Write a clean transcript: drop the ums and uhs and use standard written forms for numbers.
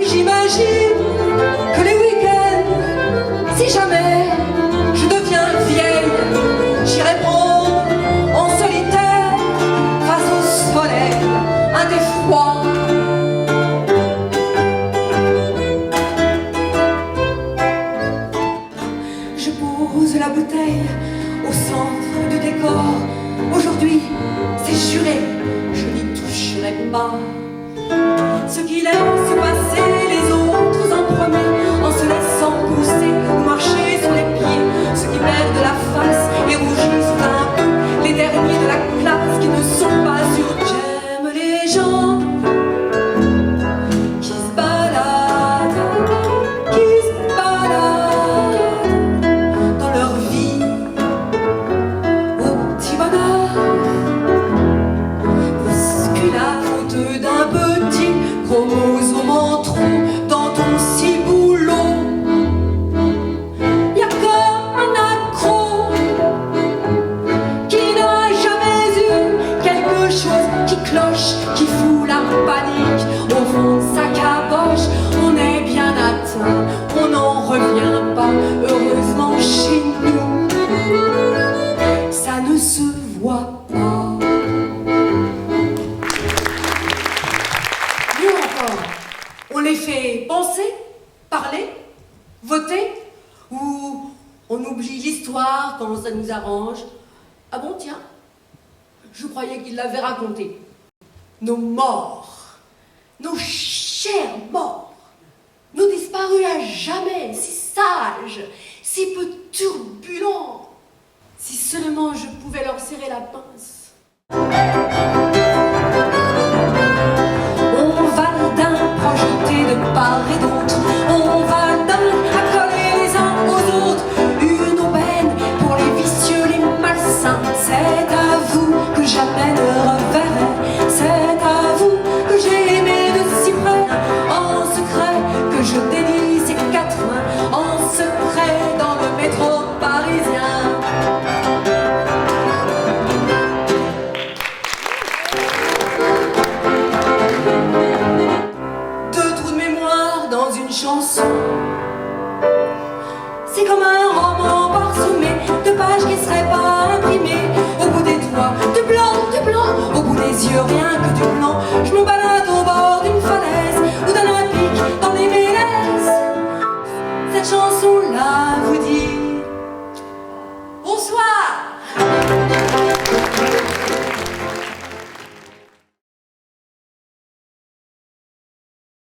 J'imagine que les week-ends, si jamais je deviens vieille, j'irai prendre en solitaire face au soleil un des froids. Je pose la bouteille au centre du décor. Aujourd'hui, c'est juré, je n'y toucherai pas. Ce qui laisse passer les autres en premier, en se laissant pousser ou marcher sur les pieds. Ceux qui perdent la face et rougissent un peu, les derniers de la classe qui ne sont pas sûrs. J'aime les gens qui se baladent dans leur vie au petit bonheur, bouscule la faute d'un petit chromosome en trop dans ton ciboulot. Y'a comme un accro qui n'a jamais eu quelque chose qui cloche, qui fout la panique au fond de sa caboche. On est bien atteint, on n'en revient pas, heureusement chez nous ça ne se voit pas. Mieux encore, on les fait penser, parler, voter, ou on oublie l'histoire quand ça nous arrange. Ah bon, tiens, je croyais qu'il l'avait raconté. Nos morts, nos chers morts, nos disparus à jamais, si sages, si peu turbulents. Si seulement je pouvais leur serrer la pince. On va d'un projeté de part et d'autre, on va d'un à coller les uns aux autres, une aubaine pour les vicieux, les malsains. C'est à vous que jamais ne reverrai, c'est à vous que j'ai aimé de si près, en secret que je dédie ces 4 mains, en secret dans le métro parisien. Chanson, c'est comme un roman parsemé de pages qui seraient pas imprimées. Au bout des doigts, du blanc, au bout des yeux, rien que du blanc. Je me balade